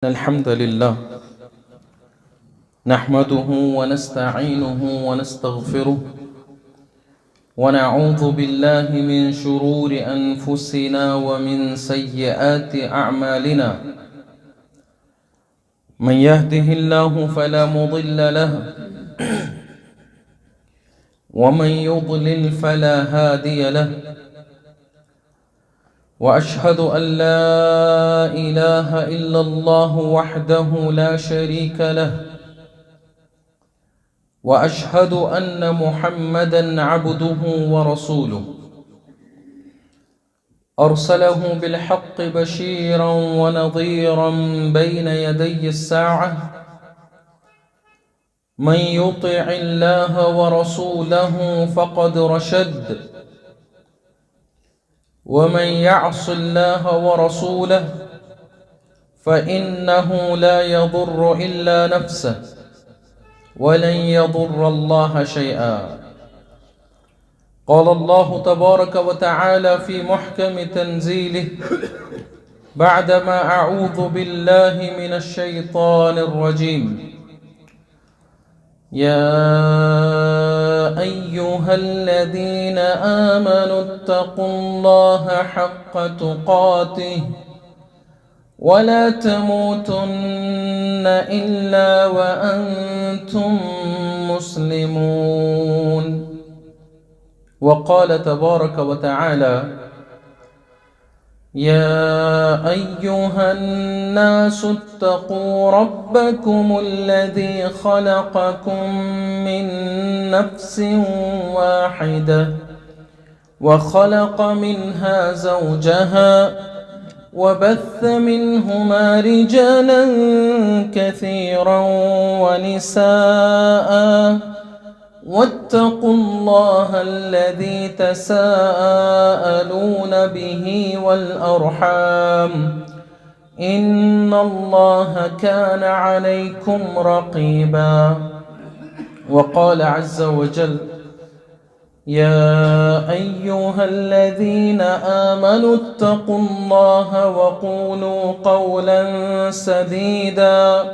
الحمد لله نحمده ونستعينه ونستغفره ونعوذ بالله من شرور أنفسنا ومن سيئات أعمالنا. من يهده الله فلا مضل له ومن يضلل فلا هادي له، وأشهد أن لا إله إلا الله وحده لا شريك له، وأشهد أن محمدًا عبده ورسوله، أرسله بالحق بشيرًا ونظيرًا بين يدي الساعة. من يطع الله ورسوله فقد رشد، ومن يعص الله ورسوله فإنه لا يضر إلا نفسه ولن يضر الله شيئا. قال الله تبارك وتعالى في محكم تنزيله بعدما أعوذ بالله من الشيطان الرجيم: يا أيها الذين آمنوا اتقوا الله حق تقاته ولا تموتن إلا وأنتم مسلمون. وقال تبارك وتعالى: يا أيها الناس اتقوا ربكم الذي خلقكم من نفس واحدة وخلق منها زوجها وبث منهما رجالا كثيرا ونساء، واتقوا الله الذي تساءلون به والأرحام إن الله كان عليكم رقيبا. وقال عز وجل: يا أيها الذين آمنوا اتقوا الله وقولوا قولا سديدا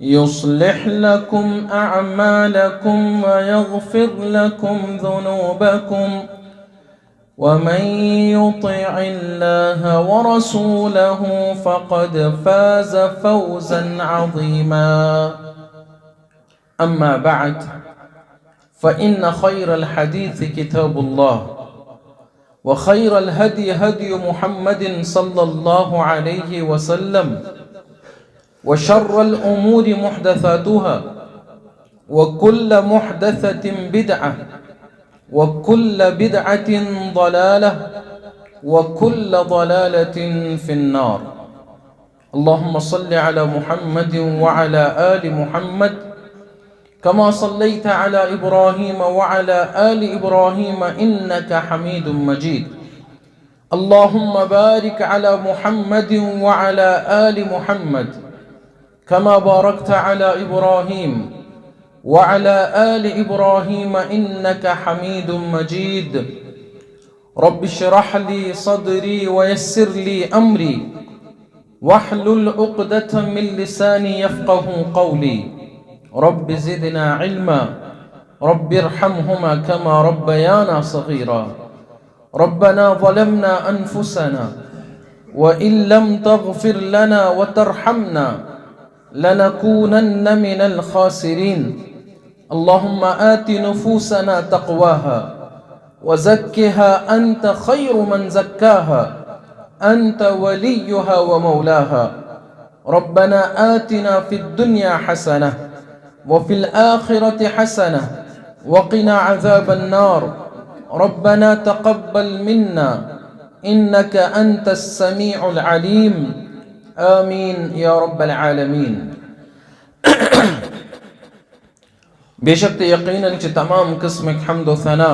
يصلح لكم أعمالكم ويغفر لكم ذنوبكم، ومن يطع الله ورسوله فقد فاز فوزا عظيما. أما بعد، فإن خير الحديث كتاب الله، وخير الهدي هدي محمد صلى الله عليه وسلم، وشر الأمور محدثاتها، وكل محدثة بدعة، وكل بدعة ضلالة، وكل ضلالة في النار. اللهم صل على محمد وعلى آل محمد كما صليت على إبراهيم وعلى آل إبراهيم إنك حميد مجيد. اللهم بارك على محمد وعلى آل محمد كما باركت على إبراهيم وعلى آل إبراهيم إنك حميد مجيد. رب اشرح لي صدري ويسر لي أمري واحلل عقدة من لساني يفقه قولي. رب زدنا علما، رب ارحمهما كما ربيانا صغيرا. ربنا ظلمنا أنفسنا وإن لم تغفر لنا وترحمنا لنكونن من الخاسرين. اللهم آت نفوسنا تقواها وزكها أنت خير من زكاها، أنت وليها ومولاها. ربنا آتنا في الدنيا حسنة وفي الآخرة حسنة وقنا عذاب النار. ربنا تقبل منا إنك أنت السميع العليم. آمين يا رب العالمين. बेशक यकीनन च तमाम किस्म हम्द व सना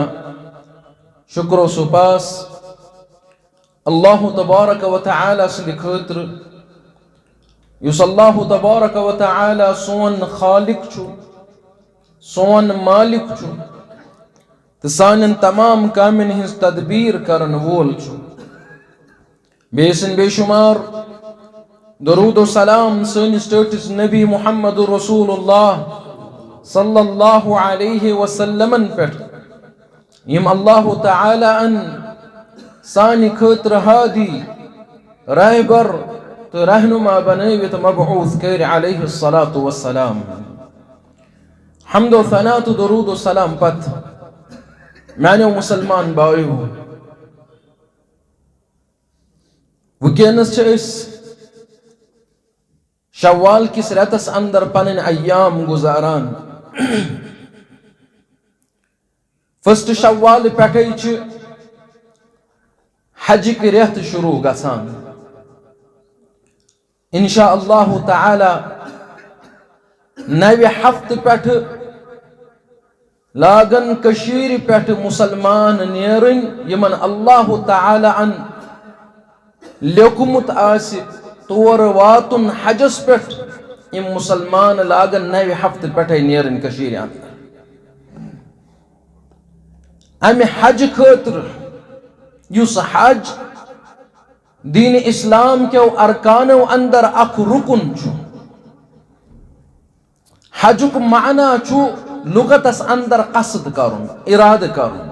शुक्र व सुपास अल्लाह तबारक व तआला से खैतर युस अल्लाह तबारक व तआला सोन खालिक छु, सोन मालिक छु, तो सानन तमाम कामन हिंस तदबीर करन वोल छु। बेसन बेशुमार दरूद व सलाम सनिस टटिस नबी मुहम्मद रसूलुल्लाह सल्लल्लाहु अलैहि वसल्लम पे यम अल्लाह तआला अन सानि खतर हादी रहबर तो रहनुमा बनवित मबऊस कर अलैहि सलातु वस्सलाम। हम्दो सना तो दरूद व सलाम पत मानो मुसलमान बायो वुकनस शव्वाल किस रतस अंदर पन अय्याम गुजारान। फर्स्ट शव्वाल पे हज के रेत शुरू गसान। इंशा अल्लाह तआला नवे हफ्त पे लागन कशीर पे मुसलमान नेरन यमन अल्लाह तआला अन लेकुमुत आसि तोर वातुन हजस पे यम मुसलमान लागन नवे हफ्त पे नेरन कशीर अंदर। अमे हज खतर युस हज दीन इस्लाम के अरकानो अंदर अख रुकुन छु। हजुक माना छु लुगतस अंदर कसद करुन इराद करुन,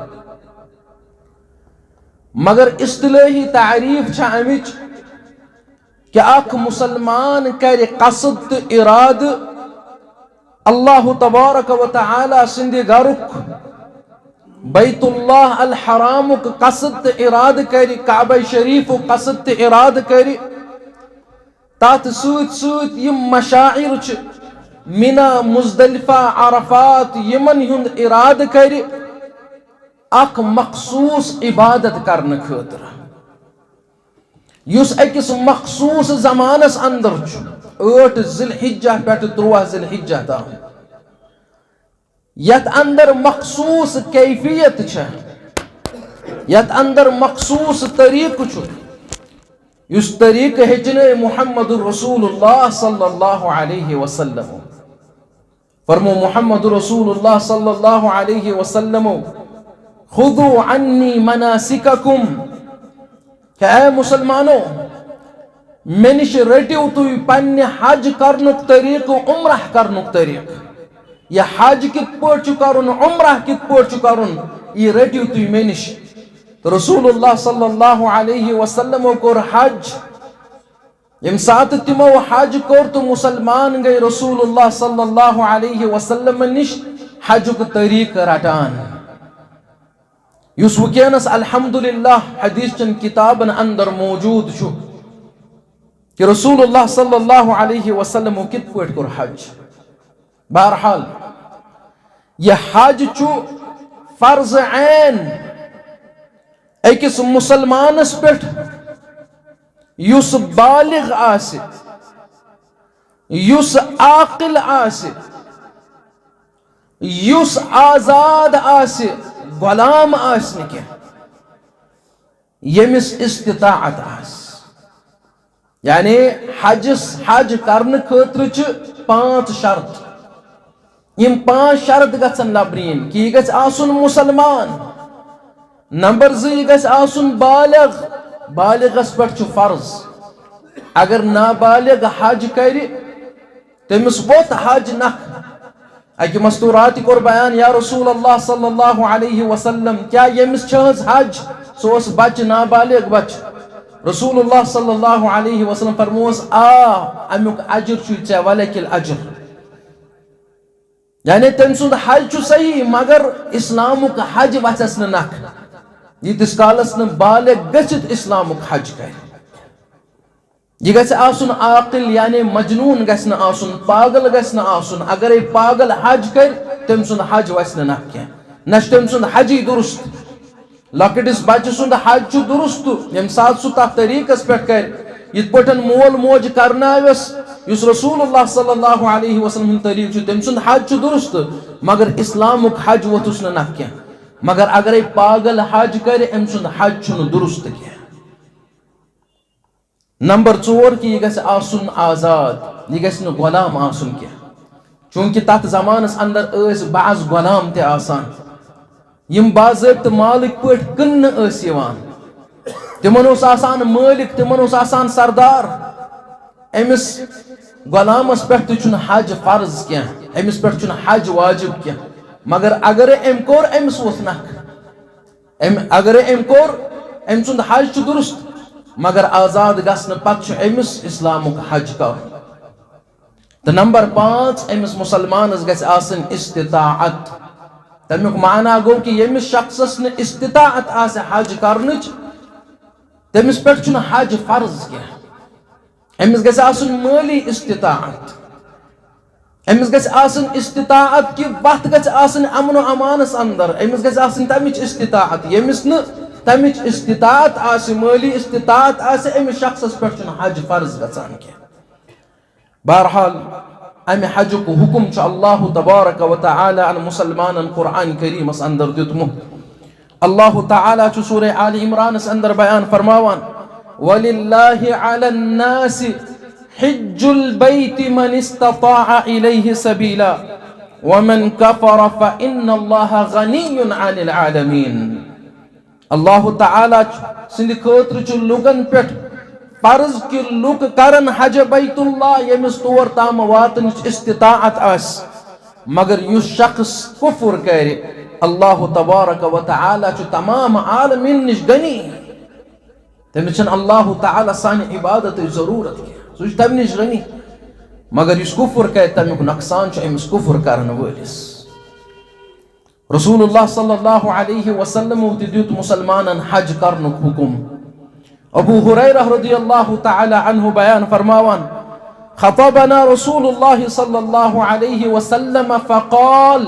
मगर इस्तिलाही तारीफ छ अमिच कि अख मुसलमान कर कसद तो इराद अल्लाह तबारक व तआला सिंदि गरुक बैतुल्लाह अल हरामुक कसद इराद कर, काबा शरीफ कसद इराद कर, तथ सूत यम मशाइर छ मिना मुजदलिफा अरफात यमन हुंद इराद कर अख मखसूस इबादत करने खतर युस अकिस मखसूस जमानस अंदर छु 8 जिलहिज्जा पे 13 जिलहिज्जा तम यत अंदर मखसूस कैफियत छ, यत अंदर मखसूस तरीक छु युस तरीक हेचने मुहम्मद रसूलुल्लाह सल्लल्लाहु अलैहि वसल्लम। फरमो मुहम्मद रसूलुल्लाह सल्लल्लाहु अलैहि वसल्लम खुदू अन्नी मनासिककुम, क्या मुसलमानो मे निश रटिव तुम पन्ने हज करनुक तरीक उम्रह करनुक तरीक, यह हज कित पट करुन उम्रह कित पट करुन ये रटिव तुम मे निश। तो रसूलुल्लाह सल्लल्लाहु अलैहि वसल्लम कोर हज, यम सात तिमो हज कोर तो मुसलमान गए रसूलुल्लाह सल्लल्लाहु अलैहि वसल्लम निश हजुक तरीक रटान। युस वुकनस अल्हम्दुलिल्लाह हदीस चन किताबन अंदर मौजूद छु कि रसूलुल्लाह सल्लल्लाहु अलैहि वसल्लम कित पट कोर हज। बहरहाल यह हज छु फर्ज ऐन अकिस मुसलमानस पे युस बालिग आसे, युस आकिल आसे, युस आजाद आसे, गुलाम आसने के यमिस इस्तिताअत आस। यानी हज करने खतर 5 शर्त, यम 5 शर्त गसन लबरीन कि यह आसुन मुसलमान। नंबर 2 यह आसुन बालिग, बालिगस पे फर्ज, अगर नाबालिग हज कर तमिस वोत हज नख। अकि मस्तूरात कोर बयान या रसूल अल्लाह सल्लल्लाहु अलैहि वसल्लम क्या यमिस हज सोस बच नाबालिग बच। रसूलुल्लाह सल्लल्लाहु अलैहि वसल्लम फरमोस अमुक अजर चे वलकिल अजर, यानी तम सुंद हज सही मगर इस्लामुक हज वचस नख यीतिस कालस न बालिग गछित इस्लामुक हज कर। यह गछ आसुन आकिल यानी मजनून गछ न आसुन, पागल गछ न आसुन। अगर पागल हज कर तम सुंद हज वस न क्या न तम सुंद हजी दुरुस्त। लकटिस बच्चे सुंद हज छु दुरुस्त यम साथ सु तथ तरीकस पे कर यित पठन मोल मोज करनावस युस रसूलुल्लाह सल्लल्लाहु अलैहि वसल्लम तरीक छु तम सुंद हज छु दुरुस्त मगर इस्लामुक हज वतुस न क्या। मगर अगर पागल हज कर अम सुंद हज छु दुरुस्त क्या। नंबर 4 कि यह आसुन आजाद, यह गस गुलाम आसुन क्या। चूंकि तथ जमानस अंदर बाज गुलाम ते आसान यम बाज़ाब्त मालिक पे कन्न तिमन आसान मालिक, तिमन आसान सरदार, अमिस गुलामस पे हज फर्ज क्या अमिस पे हज वाजिब क्या मगर अगर अम कोर अमिस वोथ नख अगर अम कोर अम सुंद हज दुरुस्त मगर आजाद गसन पत अमिस इस्लामुक हज कर। तो नंबर 5 अमिस मुसलमानस गछ आसन इस्तिताअत। तमिक माना गो कि यमिस शख्सस न इस्तिताअत आसे हज करनच तमिस पे हज फर्ज क्या अमिस गछ आसन माली इस्तिताअत अमिस गछ आसन इस्तिताअत कि वत गछ आसन अमन व अमानस अंदर अमिस गछ आसन तमिच इस्तिताअत यमिस न तमिच इस्तिताअत आसे माली इस्तिताअत आसे अमिस शख्सस पे हज फर्ज गछान क्या। बहरहाल अमे हज को हुकुम अल्लाह तबारक व तआला अन मुसलमान कुरान करीमस अंदर दितमु। अल्लाह तआला सूरह आल इमरान अंदर बयान फरमावान वलिल्लाहि अलन नासि हिज्जुल बैति मन इस्तताअ इलैहि सबीला वमन कफर फइन्नल्लाह गनियुन अनिल आलमीन। अल्लाह तआला सिंद खतर लुगन पे फर्ज कि लुक करन हज बैतुल्लाह यमिस तौर ताम वातन इस्तिताअत आस मगर युस शख्स कुफ्र करे अल्लाह तबारक व तआला तमाम आलमीन निश गनी तमिस अल्लाह तआला सानि इबादत जरूरत के सह तम निश गनी मगर युस कुफ्र करे तमिक नुकसान अमिस कुफ्र करन वलिस। रसूलुल्लाह सल्लल्लाहु अलैहि वसल्लम दित मुसलमानन हज करनुक हुकुम। अबू हुरैरा रज़ियल्लाहु तआला अन्हु बयान फरमावान खतबना रसूलुल्लाह सल्लल्लाहु अलैहि वसल्लम फक़ाल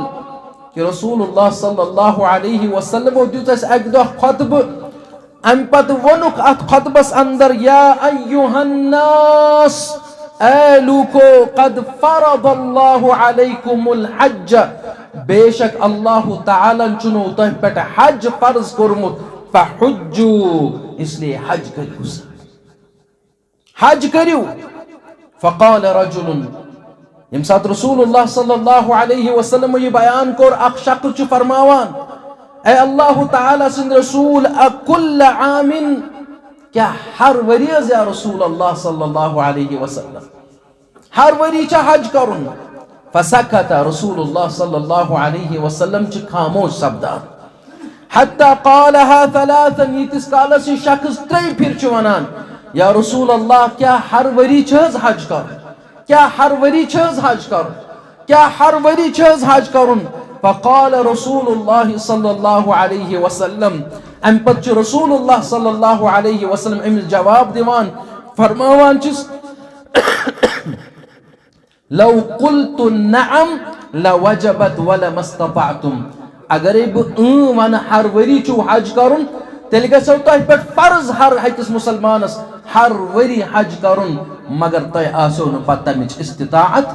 कि रसूलुल्लाह सल्लल्लाहु अलैहि वसल्लम दित एक दो खुतब अम पत वनुक अत खुतबस अंदर या अय्युहन नास ए लूको कद फरदल्लाहु अलैकुमुल हज्ज बेशक अल्लाह तआला चुनो तह पे हज फर्ज कोरमुत फहुज्जू इसलिए हज करियो हज करियो। फ़क़ाल रजुलन यम साथ रसूलुल्लाह सल्लल्लाहु अलैहि वसल्लम ये बयान कोर अख शख्स फरमावान ए अल्लाह तआला सिंद रसूल अकुल्ल आमिन क्या हर वरी या रसूल अल्लाह सल्लल्लाहु अलैहि वसल्लम हर वरी चा हज करुन। फसकत रसूलुल्लाह सल्लल्लाहु अलैहि वसल्लम च खामोश सब्दान हत्ता क़ालहा थलाथन यीतिस कालस शख्स 3 फिर वनान या रसूल अल्लाह क्या हर वरी छज हज कर क्या हर वरी छज हज कर क्या हर वरी छज हज करुन। फ़क़ाल रसूलुल्लाह सल्लल्लाहु अलैहि वसल्लम अम पत रसूलुल्लाह सल्लल्लाहु अलैहि वसल्लम अमिस जवाब दिवान फरमावान चिस लौ क़ुल्तु नअम लवजबत वलमस्तताअतुम अगर वन हर वरी चु हज करुन तेल गो तह पे फर्ज हर हकिस मुसलमानस हर वरी हज करुन मगर तह आसो न पत तमिच इस्तिताअत।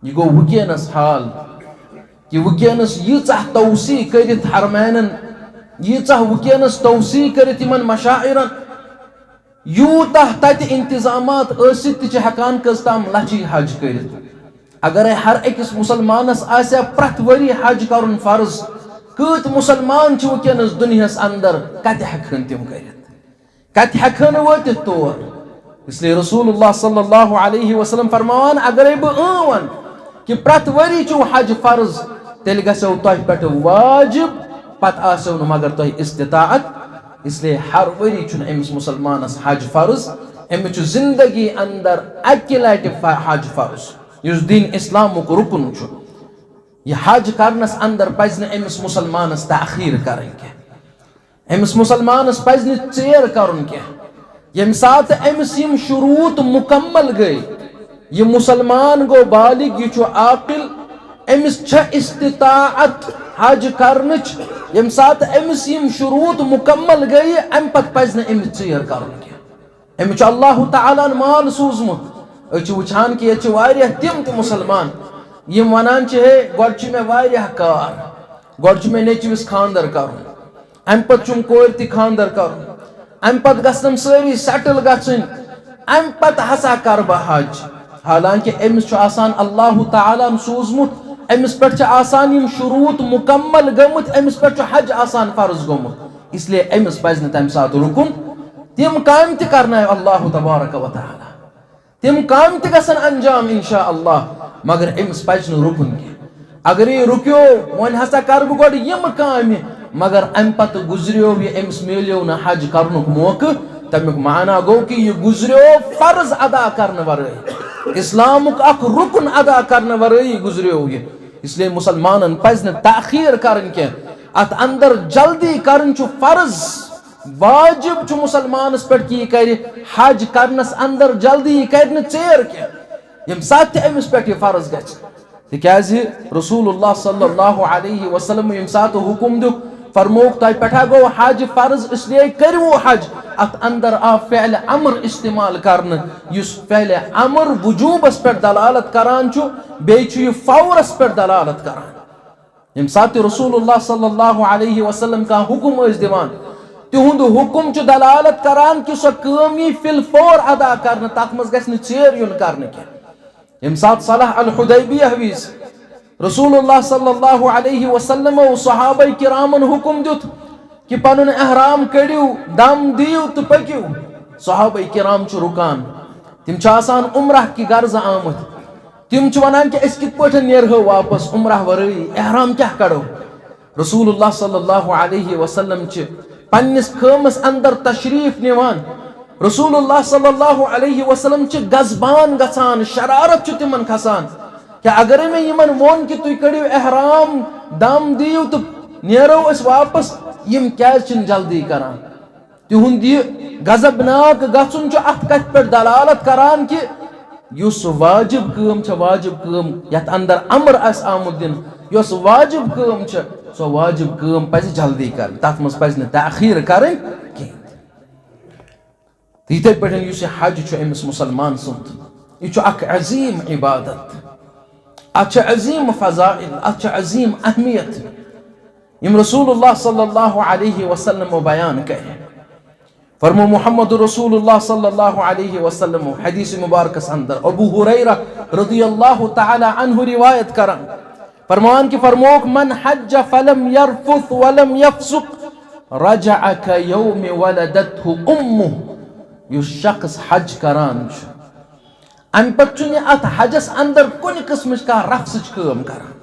यह गो वुकेनस हाल कि वुकेनस यीचा तौसी करित हरमैनन यीचा वुकेनस तौसी करित इमन मशाइरन यूतः तत इंतजामात असित हकान कस्ताम लची हज करित। अगर हर अकिस मुसलमानस आसे प्रत वरी हज करुन फर्ज कत मुसलमान वुकेनस दुनियास अंदर कत हेकन तिम करित कत हेकन वतित तौर। इसलिए रसूलुल्लाह सल्लल्लाहु अलैहि वसल्लम फरमान अगर वन कि प्रत वरी चु हज फर्ज तेल गो तह पे वाजिब पत आसो न मगर तह इस्तिताअत। इसलिए हर वरी अमिस मुसलमानस हज फर्ज अमिच जिंदगी अंदर अकि लटि हज फर्ज युस दीन इस्लामुक रुकन यह हज करनस अंदर पज अमिस मुसलमानस ताखीर करन क्या अमिस मुसलमानस पज चेर करन क्या यम साथ अमिस यम शुरूत मुकम्मल गई यह मुसलमान गो बालिग यह आकिल अमिस इस्तिताअत हज करनच यम साथ अमिस यम शुरूत मुकम्मल गई अम पत पज अमिस चेर करन क्या अमिच अल्लाह तआला माल सूजमुत वुचान कि ये तिम मुसलमान यम वनान हे गोड मे कार गोड मे नेचविस खानदर कर अम पत कोर ति खानदर कर अम पत गम सारी सेटल गन अम पत हसा कर बह हज। हालांकि अमिस अल्लाह तआला सूजमुत अमिस पे आसान यम शुरूत मुकम्मल गमुत अमिस पे हज आसान फर्ज गोमुत। इसलिए अमिस पज तम सात रुकुन तिम काम त करना अल्लाह तबारक व तआला तिम काम ते गसन अंजाम इंशा अल्लाह, मगर अमिस पज न रुकन के। अगर ये रुक्यो वन हसा कर गोड यम काम, मगर अम पत गुजरियो ये अमिस मिलियो न हज करनुक मौका, तमिक माना गो कि ये गुजरियो फर्ज अदा करने वरई, इस्लामुक अक रुकन अदा करने वरई गुजरियो ये। इसलिए मुसलमानन पज न ताखीर करन के, अत अंदर जल्दी करन छु फर्ज, वाजिब छु मुसलमानस पे कि कर हज करनस अंदर जल्दी कर न चेर के, यम साथ अमिस पे फर्ज गछ। तिकाजि रसूलुल्लाह सल्लल्लाहु अलैहि वसल्लम यम साथ हुकुम दुक फरमोक तय पठा गो हज फर्ज, इसलिए करो हज। अत अंदर आ फ़ेल अमर इस्तेमाल करन, युस फ़ेल अमर वजूबस पे दलालत करान छु, बे छु यह फौरस पे दलालत करान। यम साथ रसूलुल्लाह सल्लल्लाहु अलैहि वसल्लम का हुकुम इस दिवान, तिहुंद हुकुम छु दलालत करान कि सो कामी फिल फौर अदा करन, तत मज गछ न चेर युन करन के। यम साथ सलाह अल हुदैबियह विस रसूलुल्लाह सल्लल्लाहु अलैहि वसल्लम और सहाबाए किरामन हुकुम दुत कि पनुन एहराम कड़ियो, दम दियो तो पकियो। सहाबाए किराम छु रुकान, तिम छु आसान उम्रह की गर्ज आमत, तिम छु वनान कि अस कित पठन नेरहो वापस उम्रह वरई, एहराम क्या करो। रसूलुल्लाह सल्लल्लाहु अलैहि वसल्लम छु पन्निस खमस अंदर तशरीफ निवान, रसूलुल्लाह सल्लल्लाहु अलैहि वसल्लम छु गजबान गसान, शरारत छु तिमन खसान कि अगर मैं यमन वोन कि तुई कड़ियो एहराम, दम दियो तो नेरो अस वापस, यम क्या जल्दी करान। तिहुंद गजबनाक गचुन छु अत कथ पे दलालत करान कि युस वाजिब काम छ, वाजिब काम यत अंदर अमर अस आमुद दिन, युस वाजिब काम छ सो वाजिब काम पज जल्दी कर, तत मज पज न ताखीर करन कि। इथे पे युस हज छु अमिस मुसलमान सुंद, यह छु अक अजीम इबादत, अच्छा अजीम फजाइल, अच्छा अजीम अहमियत। यम रसूलुल्लाह सल्लल्लाहु अलैहि वसल्लम बयान करे, फरमो मोहम्मद रसूलुल्लाह सल्लल्लाहु अलैहि वसल्लम हदीस मुबारक अंदर अबू हुरैरा रदियल्लाहु तआला अन्हु रिवायत करन, फरमान कि फरमोक मन हज फलम यरफुथ वलम यफसुक रजअ कयौम वलदतहु उम्मुह। युस शख्स हज करान छु, अम पे अत हजस अंदर कुन किस्म का रफ्स काम करान,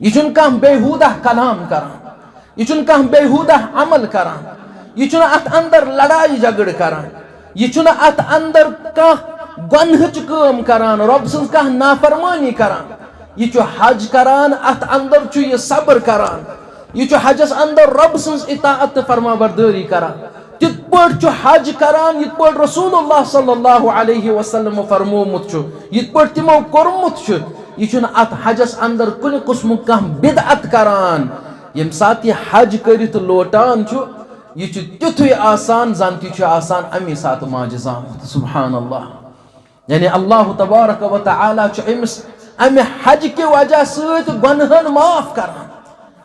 यह कह बेहूदा कलाम करान, यह कह बेहूदा अमल करान, यह अत अंदर लड़ाई झगड़ करान, यह अत अंदर कह गुनहच काम करान, रब सज कह नाफरमानी करान। यह हज करान, अत अंदर यह सब्र करान, यह हजस अंदर रब सज इताअत फरमाबरदारी करान। तित पट हज करान यित पट रसूलुल्लाह सल्लल्लाहु अलैहि वसल्लम फरमोमुत छु, यित पट तिमो कोरमुत छु। यह अत हजस अंदर कुन किस्म कह बिदअत करान। यम साथ यह हज करित लोटान छु, यह तिथुय आसान जन ति आसान अमी साथ माजिजामत। सुभान अल्लाह, यानी अल्लाह तबारक व तआला छु अमिस अमे हज के वजह सत गुनहन माफ करान,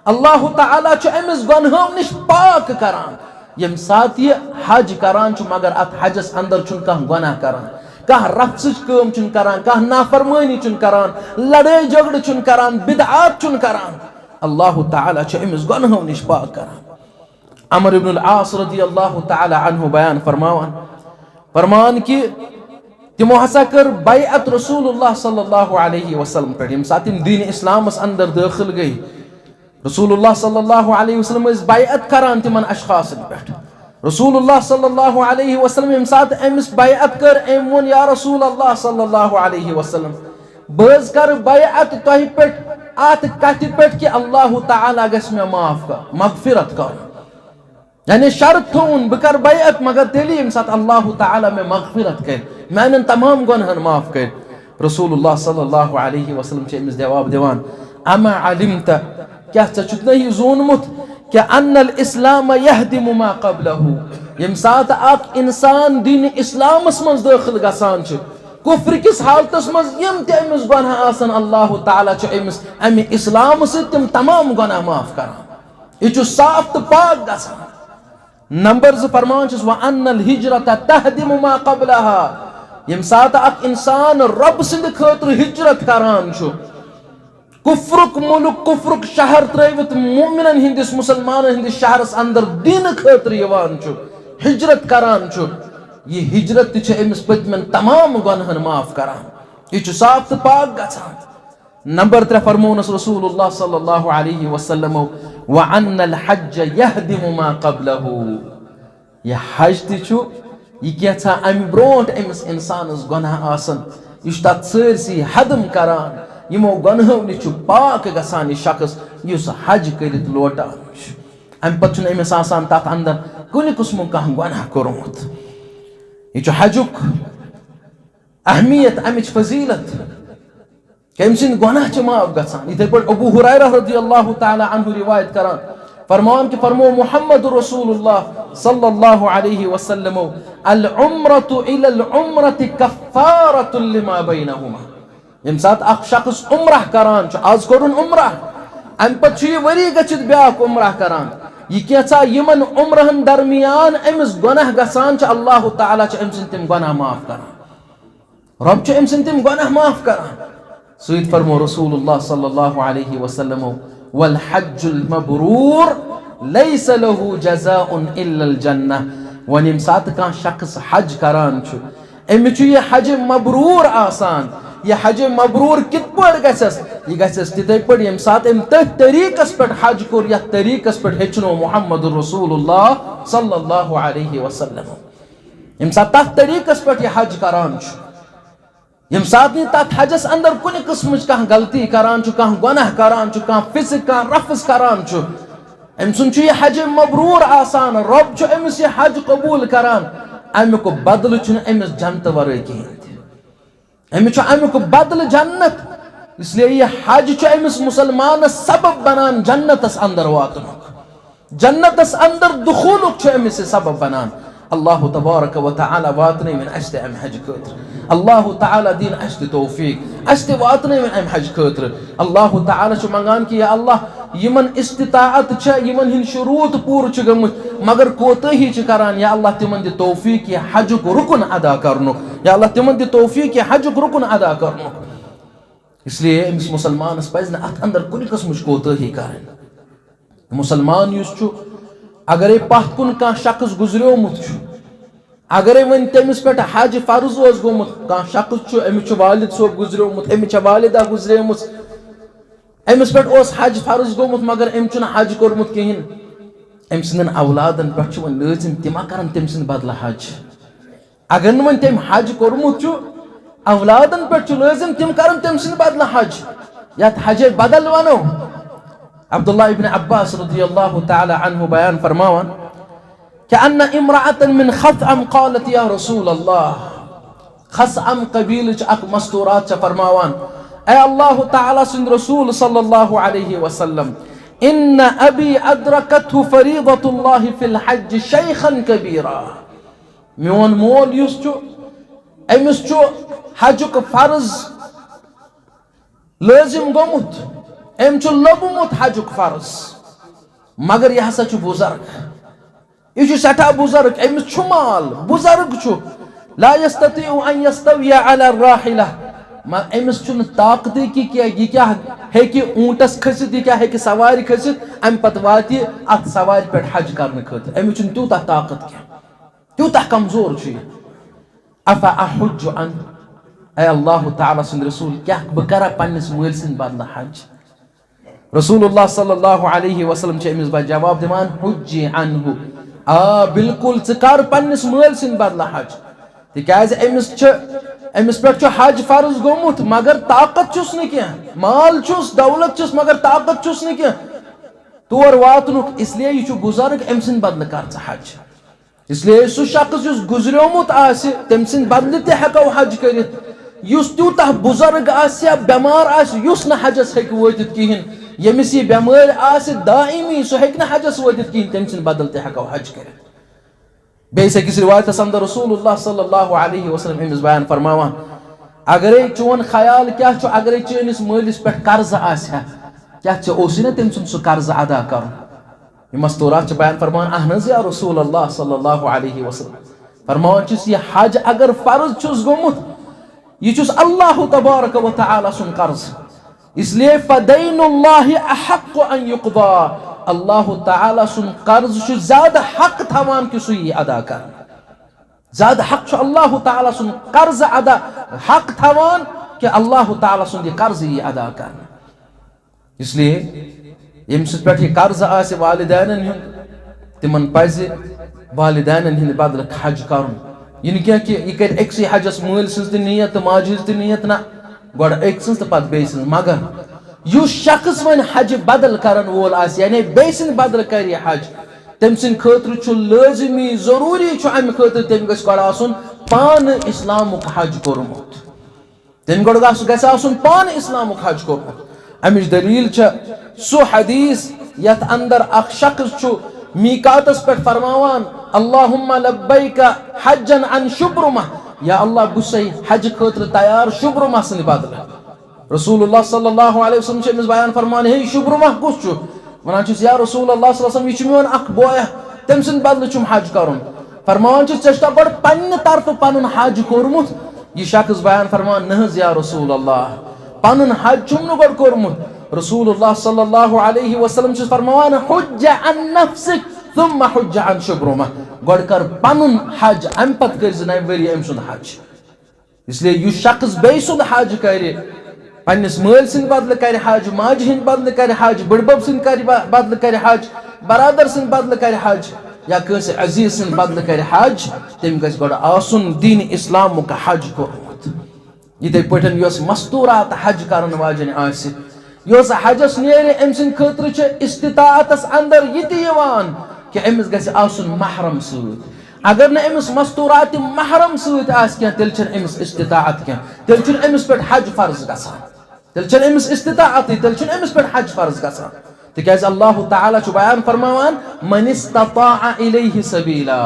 अल्लाह तआला छु अमिस गुनहों निश पाक करान। यम साथ यह हज करान छु, मगर अत हजस अंदर छु कह गुनाह करान, कह रफ्स काम छु करान, कह नाफरमानी छु करान, लड़ाई झगड़ छु करान, बिदअत छु करान, अल्लाह तआला छु अमिस गुनहों निश पाक करान। अमर इब्न अल-आस रदियल्लाहु तआला अन्हु बयान फरमावन, फरमान कि तिमो हसा कर बैअत रसूलुल्लाह सल्लल्लाहु अलैहि वसल्लम पे, यम साथ दीन इस्लामस अंदर दाखिल गई। रसूलुल्लाह सल्लल्लाहु अलैहि वसल्लम इस बैअत करान तिमन अशखासन पे। रसूलुल्लाह सल्लल्लाहु अलैहि वसल्लम यम साथ अमिस बैअत कर, अम वोन या रसूलुल्लाह सल्लल्लाहु अलैहि वसल्लम बज कर बैअत तोह पे अत कथ पे कि अल्लाह तआला गस मे माफ कर, मगफिरत कर, यानी शर्त थोन बह कर बैअत, मगर तेली यम साथ अल्लाह तआला में मगफिरत कर, मैंने तमाम गुनहन माफ कर। रसूलुल्लाह सल्लल्लाहु अलैहि वसल्लम चे अमिस जवाब दिवान, अमा अलिमता, क्या चुत नहीं जोनमुत कि अन्नल इस्लाम यहदिमु मा क़ब्लहु। यम साथ अक इंसान दीन इस्लामस मज दाखिल गसान छु, कुफ्र किस हालतस मज यम ते अमिस गुनाह आसन, अल्लाह तआला छु अमिस अमि इस्लाम से तिम तमाम गुनाह माफ करान, यह साफ तो पाक गसान। नंबर फरमान व अन्नल हिजरत तहदिमु मा क़ब्लहा। यम साथ अक इंसान रब सिंद खतर हिजरत करान छु, कुफ्रुक मुल्क कुफ्रुक शहर त्रवित मोमिनन हिंदिस मुसलमान हिंदिस शहरस अंदर दीन खतर यवान छु, हिजरत करान छु, ये हिजरत ति अमिस पतमन तमाम गुनाहन माफ करान यह साफ तो पाक गछान। नंबर 3 फरमोनस रसूलुल्लाह सल्लल्लाहु अलैहि वसल्लम व अन्नल हज यहदिमु मा क़ब्लहु यह हज ति यह क्या अमि ब्रोट अमिस इंसानस गुनाह आसन यह तथ सरसी हदम करान यमो गुनाहों निश पाक गसान यह शख्स युस हज करित लोटान अमि पत् अमिस आसान तथ अंदर कुन किस्म कह गुनाह कोरमुत। यह हजुक अहमियत अमिच फजीलत अमि सिंद गुनाह माफ गसान। इथे पे अबू हुरैरा रज़ियल्लाहु तआला अन्हु रिवायत करान फरमान कि फरमो मुहम्मद रसूलुल्लाह सल्लल्लाहु अलैहि वसल्लम अल उम्रतु इलल उम्रति कफ्फारतुल लिमा बैनहुमा यम साथ अख शख्स उम्रह करान आज कोरुन उम्रह अमि पत् यह वरी गछित ब्याक उम्रह करान यह क्या यमन उम्रहन दरमियान अमिस गुनाह गसान अल्लाह ताला अमि सिंद तिम गुनाह माफ करान रब अमि सिंद तिम गुनाह माफ करान। सईद फरमो रसूलुल्लाह सल्लल्लाहु अलैहि वसल्लम वल हज्जुल मबरूर लैसा लहु जज़ाउन इल्लल जन्नह वन यम साथ कह शख्स हज करान अमिच यह हज मबरूर आसान। यह हज मबरूर कित पड़ गसस यह गसस तिथे पड़ यम साथ अम तथ तरीकस पे हज कोर यथ तरीकस पे हेचनो मुहम्मद रसूलुल्लाह सल्लल्लाहु अलैहि वसल्लम यम साथ तथ तरीकस पे यह हज करान यम साथ तथ हजस अंदर कुन किस्म कह गलती करान कह गुनाह करान कह फिस्क कह रफस करान अम सुन यह हज मबरूर आसान रब अमिस यह हज कबूल करान अमुक बदल अमिस जन्नत वर कहें अमुक बदल जन्नत इसलिए यह हज अमिस मुसलमान सबब बनान जन्नतस अंदर वातनुक जन्नतस अंदर दुखूलुक अमिस सबब बनान। अल्लाह तबारक व तआला वातने में अस्त अम हज खतर अल्लाह ताला दीन अस्त तौफीक अस्त वातने में अम हज खतर अल्लाह ताला मंगान कि या अल्लाह यमन इस्तिताअत यमन हिन शुरूत पूर गमुत मगर कोताही करान या अल्लाह तिमन दि तौफीक ये हजुक रुकन अदा करनु या अल्लाह तिमन दि तौफीक ये हजुक रुकन अदा करनु। इसलिए अमिस मुसलमानस पज अत अंदर कुन किस्म कोताही कर मुसलमान युस अगर पत कुन कह शख्स गुजरियोमुत अगर वन तमिस पे हज फर्ज गोमुत कह शख्स अमिस वालिद सोब गुजरियोमुत अमिस वालिदा गुजरेमुत अमिस पे हज फर्ज गोमुत मगर अम हज कोरमुत कहें अम सिंदन औलादन पे वन लाजिम तिमा कर तम सिंद बदला हज अगर न वन तम हज कोरमुत औलादन पे लाजिम तिम कर तम सिंद बदला हज या हज बदल वनो। अब्दुल्लाह इब्न अब्बास रज़ियल्लाहु तआला अन्हु बयान फरमावन कि अन्न इम्राअतन मिन खसअम क़ालत या रसूल अल्लाह खसअम कबील अक मस्तूरात फरमावन ए अल्लाह ताला सिंद रसूल सल्लल्लाहु अलैहि वसल्लम इन्न अबी अदरकतहु फरीदतुल्लाह फिल हज शैखन कबीरा मोन मोल युस अमिस हजुक फर्ज लाजिम गोमुत अम लोबमुत हजुक फर्ज मगर यह हसा बुजुर्ग यह सठा बुजुर्ग अमिस माल बुजुर्ग ला यस्ततिउ अन यस्तविया अला राहिला अमिस ताकत कि यह क्या हेकि ऊंटस खसित यह क्या हेकि सवारी खसित अम पत वाति अत सवारी पे हज करने खतर अमिस त्यूता ताकत क्या त्यूता कमजोर अफा अहुज अन ए अल्लाह ताला सिंद रसूल क्या बह करा पन्निस मल सिंद बदला हज रसूलुल्लाह सल्लल्लाहु अलैहि वसल्लम अमिस बा जवाब दिवान हुज्जी अन्हु आ बिल्कुल कर पन्निस मल सिंद बदला हज तिकाज अमिस पे हज फर्ज गोमुत मगर ताकत चुस न क्या माल चुस दौलत चुस मगर ताकत चुस न क्या तोर वातनुक इसलिए यह बुजुर्ग अम सिंद बदल कर हज। इसलिए सह शख्स युस गुजरियोमुत आसि तम सिंद बदल ते हेको हज करित युस त्यूता बुजुर्ग आसि बेमार आसि युस न हजस हेक वतित कहें यमिस यह बेमार आसि दाइमी सह हेक न हजस वतित कहें तम सिंद बदल ते हेको हज करित। बेस अकिस रिवायतस अंदर रसूलुल्लाह सल्लल्लाहु अलैहि वसल्लम अमिस बयान फरमावान अगर चोन ख्याल क्या अगर चनिस मालिस पे कर्ज आसहा क्या ओसी ना तम सह कर्ज अदा कर मस्तूरात बयान फरमान अहन या रसूलुल्लाह सल्लल्लाहु अलैहि वसल्लम फरमान यह हज अगर फर्ज गोमुत यह अल्लाह तबारक व तआला सुन कर्ज इसलिए फदैनुल्लाहि अहक्कु अन युक़दा अल्लाह ताला सुन कर्ज ज्यादा हक थवान कि सह अदा कर। ज्यादा हक अल्लाह ताला सुन कर्ज अदा हक थवान कि अल्लाह ताला सुन यह कर्ज यह अदा कर। इसलिए यम्स पे कर्ज आसे वालिदैन तिमन पज वालिदैन हिंद बदल हज कर। यह क्या कि यह कर अक्स हजस मल सज नीयत तो माज हज नीयत ना गोड़ अक सज तो पे बे सज। मगर युस शख्स वन हज बदल करन वोल यानी बे सद बदल कर हज तम सद खतर लाजमी जरूरी अमे खतर तम गो पान इस्लाम हज कोर्मुत। तम गो पान इस्लाम हज कोर्मुत। अमिच दलील सो हदीस यथ अंदर अख शख्स मीकातस पे फरमावान अल्लाहुम्मा लब्बैका हज्जन अन शुब्रुमा, या अल्लाह गुस्से हज खतर तैयार शुब्रुमा सद बदल। रसूलुल्लाह सल्लल्लाहु अलैहि वसल्लम अमिस बयान फरमान हे शुब्रुमा गुस वन या रसूलुल्लाह सल्लल्लाहु अलैहि वसल्लम यह मोन अख बोय तम सद बदल छुम हज कर। फरमान चेष्टा गो पन्ने तरफ पन हज कोर्मुत। यह शख्स बयान फरमान न या रसूलुल्लाह पन हज छुम न गो कोर्मुत। रसूलुल्लाह सल्लल्लाहु अलैहि वसल्लम फरमान हुज्ज अन नफ्सिक थुम्मा हुज्ज अन शुब्रुमा, गोड़ कर पन हज अम पत कर नव वरी अम सुंद हज। इसलिए युस शख्स बे सुंद हज कर पन्निस मल सद बदल कर हज, माज हिंद बदल कर हज, बड़बब सद बदल कर हज, बरादर सद बदल कर हज या कस अजीज सद बदल कर हज, तम गस गोड़ आसुन दीन इस्लाम का हज कोर्मुत। इथे पठन योस मस्तूरात हज करन वाजन आसि योस हजस नेरे अम सद खतर इस्तिताअतस अंदर यति यवान कि अमिस गस आसुन महरम सद। अगर न अमिस मस्तूरात महरम सद आस क्या तेल छन अमिस इस्तिताअत क्या, तेल छन अमिस पे हज फर्ज गसान, तेल छन अमिस इस्तिताअत, तेल छन अमिस पे हज फर्ज गसान। तिकाज अल्लाह ताला छु बयान फरमावान मन इस्तताअ इलैहि सबीला।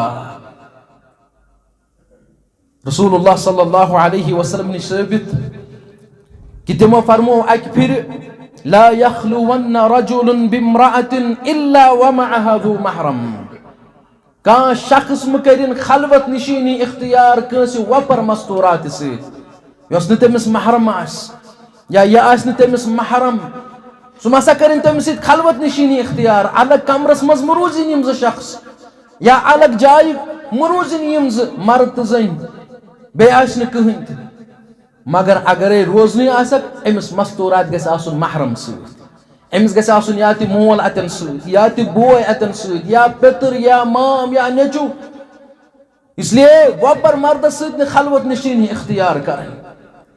रसूलुल्लाह सल्लल्लाहु अलैहि वसल्लम ने साबित कि तिमो फरमो अक फिर ला यखलुवन रजुलन बिम्राअतिन इल्ला व मअहा ज़ु महरम। का शख्स मकरिन खलवत निशीनी इख्तियार कस वपर मस्तूरात सद यस न तमिस महरम आस या यह आस न तमिस महरम सह मसा कर तमिस खलवत निशीनी इख्तियार। अलग कमरस मज मरूजिन यम शख्स या अलग जाय मरूजिन यम मर्द तो जन बे आस न कहीं। मगर अगर रोजन आसक अमिस मस्तूरात गस आसुन महरम सद। अमिस गस आसुन या तो मोल अतन सद, या तो बोय अतन सद, या पितर या माम या नेचू। इसलिए वपर मर्द सद न खलवत निशीनी इख्तियार करें।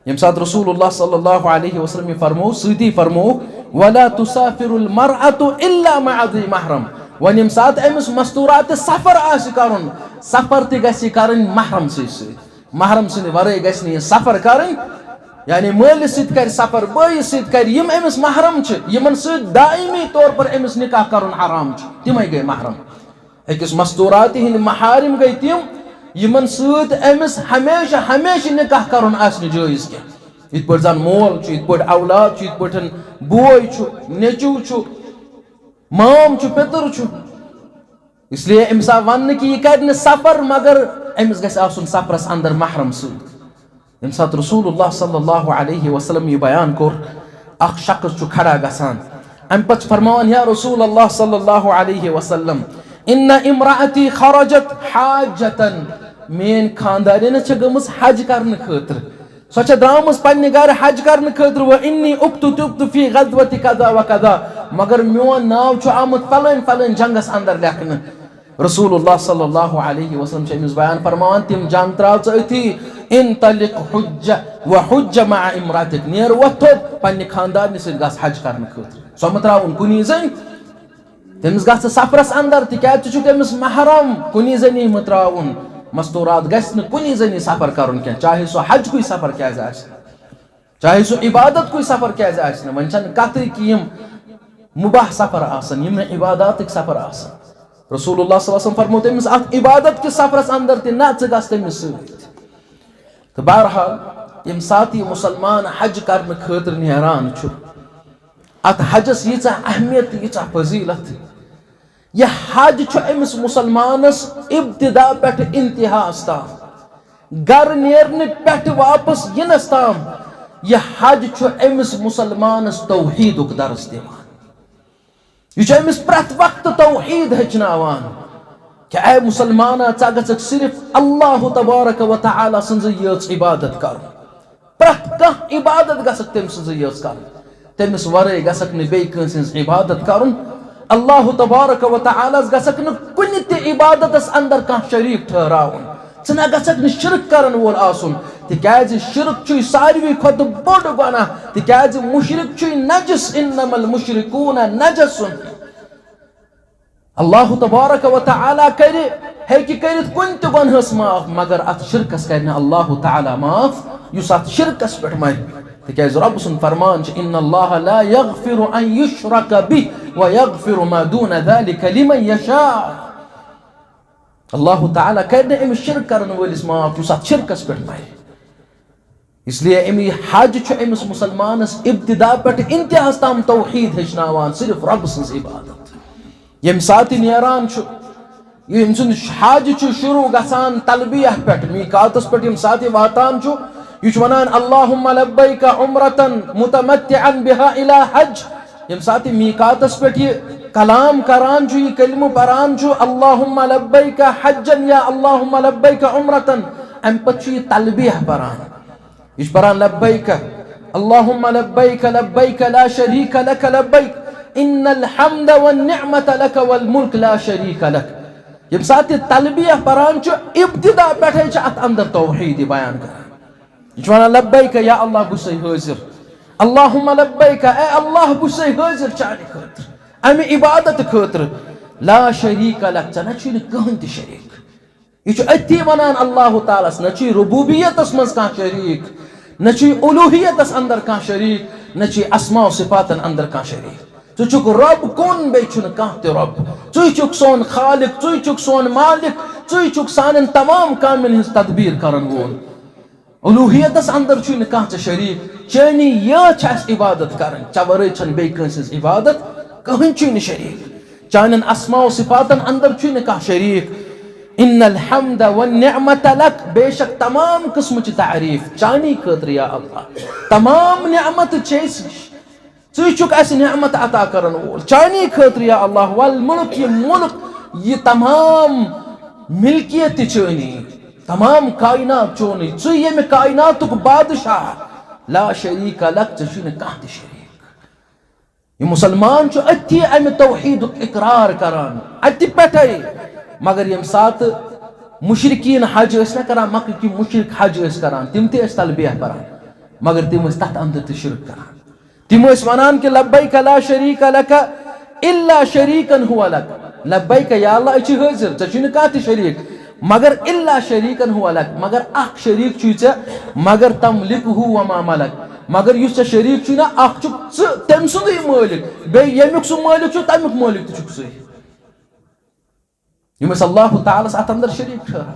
यम साथ रसूलुल्लाह सल्लल्लाहु अलैहि वसल्लम फरमो सदी फरमो वला तुसाफिरुल मरअतु इल्ला मअ ज़ी महरम। वन यम साथ अमिस मस्तूरात सफर आस करन सफर ते गसी करन महरम सद। महरम सद वरे गस न सफर करन यानी मलिस सद कर सफर, बयस सद कर यम अमिस महरम छ यमन सद दाइमी तौर पर अमिस निकाह करन हराम छ तिमै गए महरम। अकिस मस्तूरात हिंद महारिम गए तिम यमन सद अमिस हमेशा हमेशा निकाह करन आस न जायज क्या। इत पर जन मोल छ, इत पर औलाद छ, इत पर बोय छ, नेचू छ, माम छ, पितर छ। इसलिए अमिसा वन कि यह कर सफर मगर अमिस गस आसुन सफरस अंदर महरम सद। यम साथ रसूलुल्लाह सल्लल्लाहु अलैहि वसल्लम यह बयान कोर अख शख्स छु खड़ा गसान अम पच फरमान या रसूलुल्लाह सल्लल्लाहु अलैहि वसल्लम इन्ना इम्राअती खरजत हाजतन। मेन खानदारिन छ गमस हज करन खतर, सो छ द्रामस पन्ने घर हज करन खतर। व इन्नी उक्तुब फी गज़वति कज़ा व कज़ा, मगर मोन नाव छ आमत फलन फलन जंगस अंदर लेखन। रसूलुल्लाह सल्लल्लाहु अलैहि वसल्लम छ बयान फरमान तिम जंग त्राव अथी इन तलिक हुज्ज व हुज्ज मअ इम्रातिक, नेर वथो पन्ने खानदार सद गस हज करन खतर। सो मत त्रावन कुनी जन तमिस गस सफरस अंदर तिकाज छु तमिस महरम कुनी जनी मत त्रावन। मस्तूरात गस न कुनी जनी सफर करन क्या, चाहे सो हज कोई सफर क्या आस, चाहे सो इबादत कोई सफर क्या आस। वन छन कत कि यम मुबाह सफर आसन, यम इबादत सफर आसन। रसूलुल्लाह सल्लल्लाहु अलैहि वसल्लम फरमो तमिस अत इबादत के सफरस अंदर ते न गस तमिस सद। तो बहरहाल यम साथ यह मुसलमान हज करने खतर नेरान छु अत हजस यीचा अहमियत यीचा फजीलत। यह हज छु अमिस मुसलमानस इब्तिदा पे इंतहा ताम घर नेरने पे वापस यिनस ताम यह हज छु अमिस मुसलमानस तौहीदुक दर्स दिवान। यह छु अमिस प्रत वक्त तौहीद हेचनावान। कि ऐ मुसलमाना चा गछक सिर्फ अल्लाह तबारक व तआला सन्ज यच इबादत कर प्रत कह इबादत गछक तम सन्ज यच कर तमिस वरे गछक न बे कंस इबादत कर अल्लाह तबारक व तआला गछक न कुन ते इबादतस अंदर कह शरीक ठहराउन जना गछक न शिरक करन वोल आसुन तिकाज शिरक छु सारवी खद बड़ गुनाह तिकाज मुशरिक छु नजस इन्नमल मुशरिकून नजसुन अल्लाह तबारक व तआला करे है कि करित कुन ते गुनाहस माफ मगर अत शिरकस करने अल्लाह तआला माफ युस अत शिरकस पेट मर तिकाज रब सुन फरमान छ इन्नल्लाह ला यगफिरु अन युशरक बि व यगफिरु मा दून ذلك लिमन यशा अल्लाह तआला करने अम शिरक करन वलिस माफ युस अत शिरकस पेट मर इसलिए अमी हज छ अमिस मुसलमानस इब्तिदा पेट इंतहास ताम तौहीद हेचनावान सिर्फ रब सन्स इबादत यम साथ नेरान छु यम सुन हज छु शुरू गसान तलबियह पेट मीकातस पेट यम साथ वातान छु यु छु वनान अल्लाहुम्मा लब्बैक उम्रतन मुतमत्तिअन बिहा इला हज यम साथ मीकातस पेट ये कलाम करान छु ये कलमु परान छु अल्लाहुम्मा लब्बैक हज्जन या अल्लाहुम्मा लब्बैक उम्रतन अम पत छु ये तलबियह परान इस परान लब्बैक अल्लाहुम्मा लब्बैक लब्बैक ला शरीक लक लब्बैक इन्नल हम्द वन निअमत लक वल मुल्क ला शरीक लक यम साथ तलबिया परान छु इब्तिदा पेठे छ अत अंदर तौहीद बयान कर इस वना लब्बैक या अल्लाह बुसै हाजिर अल्लाहुम्मा लब्बैक ए अल्लाह बुसै हाजिर चाने खतर अमे इबादत खतर ला शरीक लक जना छु न कहन त शरीक ये छु अति वनान अल्लाह ताला न छु रुबूबियतस मस का शरीक न छु उलूहियतस अंदर का शरीक न छु अस्मा व सिफातन अंदर का शरीक चुक रब कौन बे कह रब चुक सोन खालिक चुक सोन मालिक चुक सान तमाम कामिल हिंस तदबीर करन वोल उलूहियतस अंदर छु कह शरीक चनी ये इबादत करन चवरे छन बे कंस इबादत कहन छु न शरीक चानन अस्मा व सिफातन अंदर छु कह शरीक इन्नल हम्द वन निअमत लक बेशक तमाम किस्म च तारीफ चानी खतर या अल्लाह तमाम निअमत चेस चुक अस निअमत अता करन वोल चानी खतर या अल्लाह वल मुल्क ये तमाम मिल्कियत चनी तमाम कायनात चोनी चु ये कायनात बादशाह ला शरीक लक चुन कह शरीक ये मुसलमान छु अति अम तौहीद इकरार करान अति पेटे मगर यम साथ मुशरिकीन हज न करान मक्के की मुशरिक हज करान तिम ते तलबिया परान मगर तिम तथ अंदर ते शिरक करान तिम वनान कि लब्बैक ला शरीक लक इल्ला शरीकन हुवा लक लब्बैक या अल्लाह छि हाजिर च कह शरीक मगर इल्ला शरीकन हुवा लक मगर अख शरीक छु मगर तमलिकहु व मा मलक मगर युस शरीक छु ना अख छु तम सुंदे मालिक बे यमुक सु मालिक छु तमुक मालिक छु सही यमस अल्लाह ताला साथ अंदर शरीक ठहरा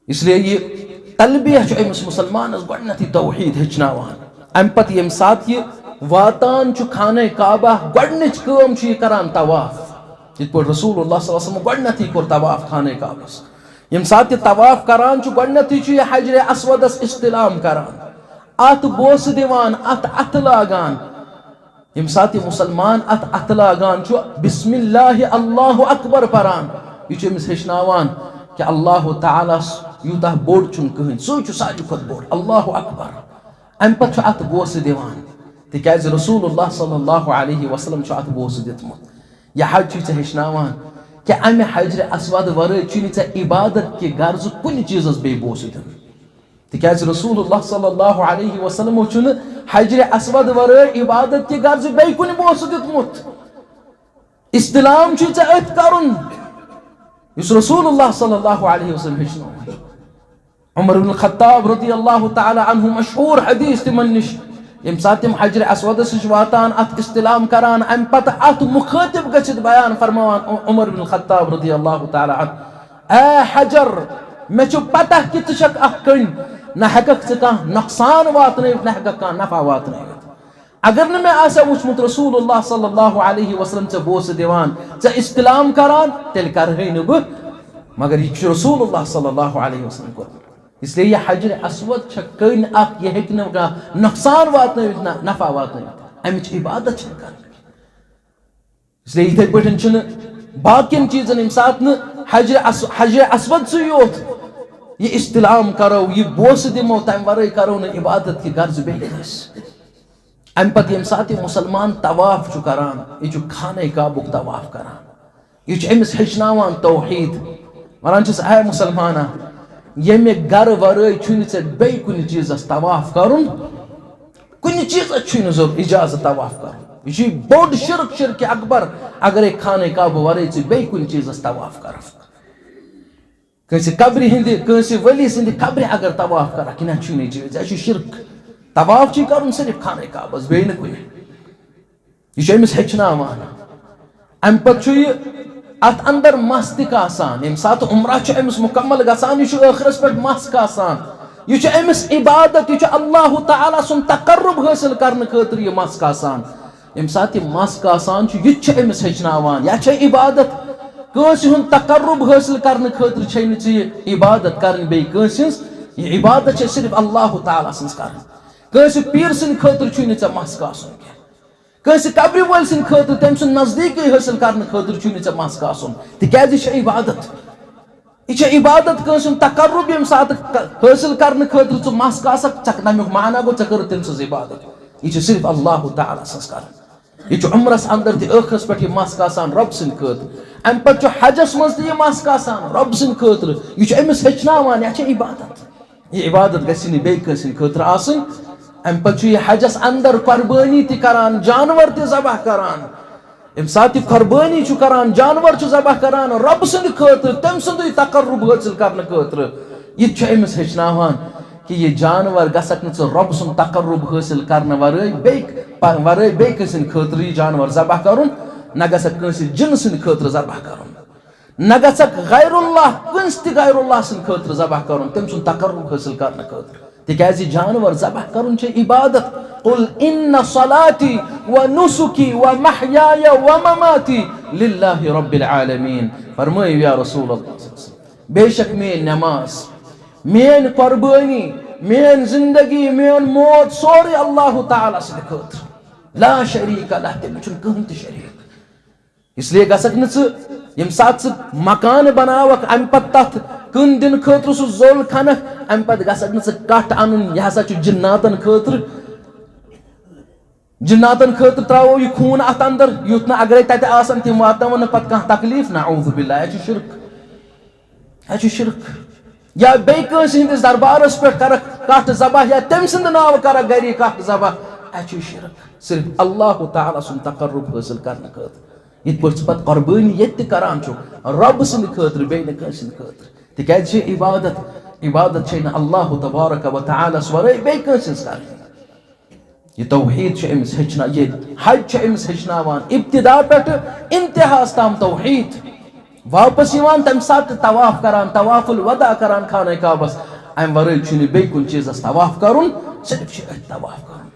इसलिए ये तलबिया छु अमिस मुसलमानस गडनथी तौहीद हेचनावान अम पत यम साथ ये वातान छु खाने काबा गडनच काम छु करान तवाफ इत पर रसूलुल्लाह सल्लल्लाहु अलैहि वसल्लम गडनथी कोर तवाफ खाने काबस यम साथ ये तवाफ करान छु गडनथी छु ये हजर अस्वदस इस्तिलाम करान अत बोस दिवान अत लागान यम साथ ये मुसलमान अत लागान छु बिस्मिल्लाह अल्लाहु अकबर परान ये छु अमिस हेचनावान कि अल्लाह ताला यूता बोड़ छु कहन सो छु सारी खुद बोड़ अल्लाहु अकबर अम पत अत बोस दिवान तिकाज रसूलुल्लाह सल्लल्लाहु अलैहि वसल्लम छु अत बोस दितमुत यह हज छु हेचनावान कि अमे हजर अस्वद वरे छु नि इबादत के गर्ज कुन चीजस बे बोस दिन तिकाज रसूलुल्लाह सल्लल्लाहु अलैहि वसल्लम छु हजर अस्वद वरे इबादत के गर्ज बे कुन बोस दितमुत इस्तिलाम छु अत करन युस रसूलुल्लाह सल्लल्लाहु अलैहि वसल्लम हेचनावान उमर इब्न खत्ताब रज़ियल्लाहु ताला अन्हु मशहूर हदीस तिमन निश यम साथ हजर अस्वद वातान अत इस्तिलाम करान अम पत अत मुखातिब गछित बयान फरमान उमर इब्न खत्ताब रज़ियल्लाहु ताला अन्हु ए हजर मे छु पता कि तक अन न हेकक कह नुकसान वातन न हेकक कह नफा वातन अगर न मे आसा वुचमुत रसूलुल्लाह सल्लल्लाहु अलैहि वसल्लम च बोस दिवान च इस्तिलाम करान तेल करहे न ब मगर ये रसूलुल्लाह सल्लल्लाहु अलैहि वसल्लम को इसलिए यह हजर अस्वद कन अख यह नुकसान वातन नफा वातन अमिच इबादत कर इसलिए इथे पे बाकियन चीजन यम सात हजर अस्वद से योत ये इस्तिलाम करो ये बोस दिमो तम वरे करो न इबादत की गर्ज बेस अम पत यम सात मुसलमान तवाफ करान यह खाने काबुक तवाफ करान यह अमिस हेचनावान तौहीद वनान आय मुसलमाना ये गर वरे बे कुन चीज तवाफ करुन कुन चीज इजाजत तवाफ कर यह बोड शिरक शिरक अकबर अगर खाने काबू वरे बे कुन चीज तवाफ कर कब्र हिंद वली सिंद कब्र अगर तवाफ कर कि चीज यह शिरक तवाफ कर सिर्फ खाने काबस बे कुन यह अमिस हेचनावान अम पे अत अंदर मस तसान यम सात उम्रा अमिस मुकम्मल गसान यह आखिरस पे मस यह अमिस इबादत यह अल्लाह ताला सुन तकर्रुब हासिल करने खतर यह मस यम सात यह मस यह अमिस हेचनावान यह इबादत कंस हुंद तकर्रुब हासिल करने खतर छे इबादत कर यह इबादत सिर्फ अल्लाह ताला सन्स कर कंस पीर सिंद खतर छे मस कंस कब्र वल सिंद खतर तम सुन नजदीक हासिल करने खतर मस तिकाज इबादत यह इबादत कंस तकर्रुब यम सात हासिल करने खतर मस तमिक माना गो कर तम सज इबादत यह सिर्फ अल्लाह ताला सन्स कर यह उम्रस अंदर आखिरस पे मस रब सिंद खतर अम पे हजस मज मस रब सिंद खतर यह अमिस हेचनावान यह इबादत यह इबादत गि बे खतर आसन अम पे हजस अंदर कुर्बानी करान जानवर ज़बह करान यम सात कुर्बानी करान जानवर ज़बह करान रब सिंद खतर तम सुंद तकर्रुब हासिल करने खतर यह अमिस हेचनावान कि यह जानवर गसक रब सुंद तकर्रुब हासिल करने वरे बे खतर यह जानवर ज़बह करुन न गसक जिन सिंद खतर ज़बह करुन न गसक गैरुल्लाह कंस गैरुल्लाह सिंद खतर ज़बह करुन तम सुंद तकर्रुब हासिल करने खतर तिकाज जानवर ज़बह करुन इबादत कुल इन्न सलाती व नुसुकी व महयाय व ममाती लिल्लाहि रब्बिल आलमीन फरमायो या रसूल अल्लाह बेशक मेन नमाज मेन कुर्बानी मेन जिंदगी मेन मौत सोरे अल्लाह ताला सिंद खतर ला शरीक लह तम कहन त शरीक इसलिए गसक यम सात मकान बनावक अम पत कन दिन खतर सह जोल खनक अम पे गसक कट अन यह हसा जिन्नातन खतर त्रो यह खून अत अंदर युत न अगर तत आसन तम वातवन पे कह तकलीफ नाऊज़ु बिल्लाह यह शिरक या बे हंदिस दरबारस पे कर कट ज़बह या तम सिंद नाव कर गरी कट ज़बह यह शिरक सिर्फ अल्लाह ताला सुन तकर्रुब हासिल करने खतर ये पे कुर्बानी ये करान रब सिंद खतर बे खतर तिकाज इबादत अल्लाह तबारक व तआला वरे बे कर यह तौहीद अमिस हेचना ये हज अमिस हेचनावान इब्तिदा पे इंतहास ताम तौहीद वापस तम सात तवाफ करान तवाफुल वदा करान खाने काबस अम वरे बे कुन चीजस तवाफ करुन सिर्फ तवाफ करुन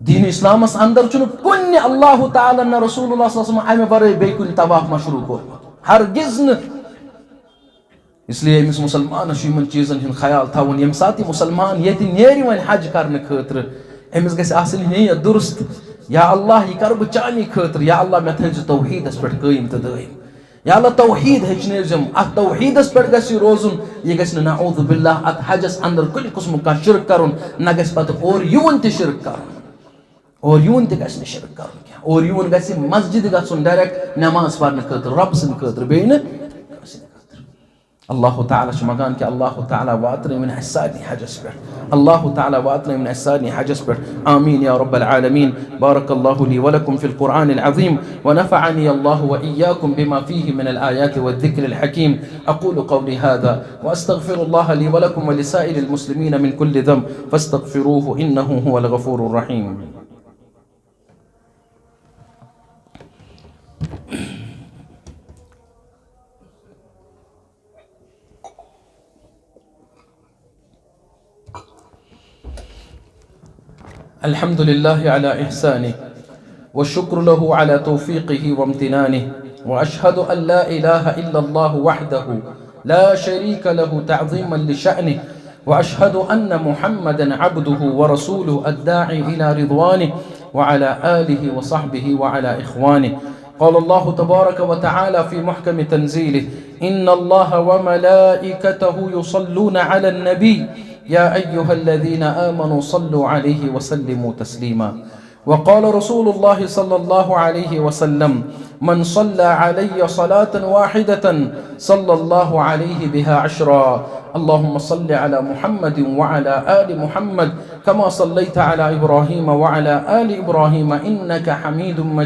दीन इस्लामस अंदर कुन अल्लाह ताला न रसूलुल्लाह सल्लल्लाहु अलैहि वसल्लम अमे वरे बे कुन तवाफ मशरू कोरमुत हरगिज न इसलिए अमिस मुसलमान इन चीजन हिंद ख्याल थवन यम सात मुसलमान ये नेर वन हज करने खतर अमिस गस आसनी नियत दुरुस्त या अल्लाह यह कर बह चानी खतर या अल्लाह मे थो तौहीदस पे कायम तो दायम या अल्लाह तौहीद हेचनम अत तौहीदस पे गस रोजुन यह गस नाऊज़ु बिल्लाह अत हजस अंदर कुल किस्म का शिरक करुन न गस पत और यून त शिरक करुन और यून त गस शिरक करुन और यून गस मस्जिद गसुन डायरेक्ट नमाज पढ़ने खतर रब सिंद खतर बे न अल्लाह ताला मगान कि अल्लाह ताला वातन मन असानी हजस पे अल्लाह ताला वातन मन असानी हजस पे आमीन या रब्बल आलमीन बारकल्लाहु ली व लकुम फिल कुरानिल अज़ीम व नफ़अनी अल्लाहु व इय्याकुम बिमा फीहि मिनल आयाति व ज़िक्रिल हकीम अक़ूलु क़ौली हाज़ा व अस्तग़फ़िरुल्लाह ली व लकुम व लिसाइरिल मुस्लिमीन मिन कुल्लि ज़ंब फ़ास्तग़फ़िरूहु इन्नहु हुवल गफ़ूरुर रहीम। अल्हम्दुलिल्लाहि अला इहसानिह व शुक्र लहु अला तौफीक़िहि व इम्तिनानिह व अशहदु अन ला इलाहा इल्लल्लाहु वहदहु ला शरीका लहु तअज़ीमन लिशअनिह व अशहदु अन्न मुहम्मदन अब्दुहु व रसूलुहु अद्दाई इला रिज़वानिह व अला आलिहि व सहबिहि व अला इख़वानिह قال الله تبارك وتعالى في محكم تنزيله: إن الله وملائكته يصلون على النبي يا أيها الذين آمنوا صلوا عليه وسلموا تسليما. وقال رسول الله صلى الله عليه وسلم: من صلى علي صلاة واحدة صلى الله عليه بها 10. اللهم صل على محمد وعلى آل محمد كما صليت على إبراهيم وعلى آل إبراهيم إنك حميد مجيد.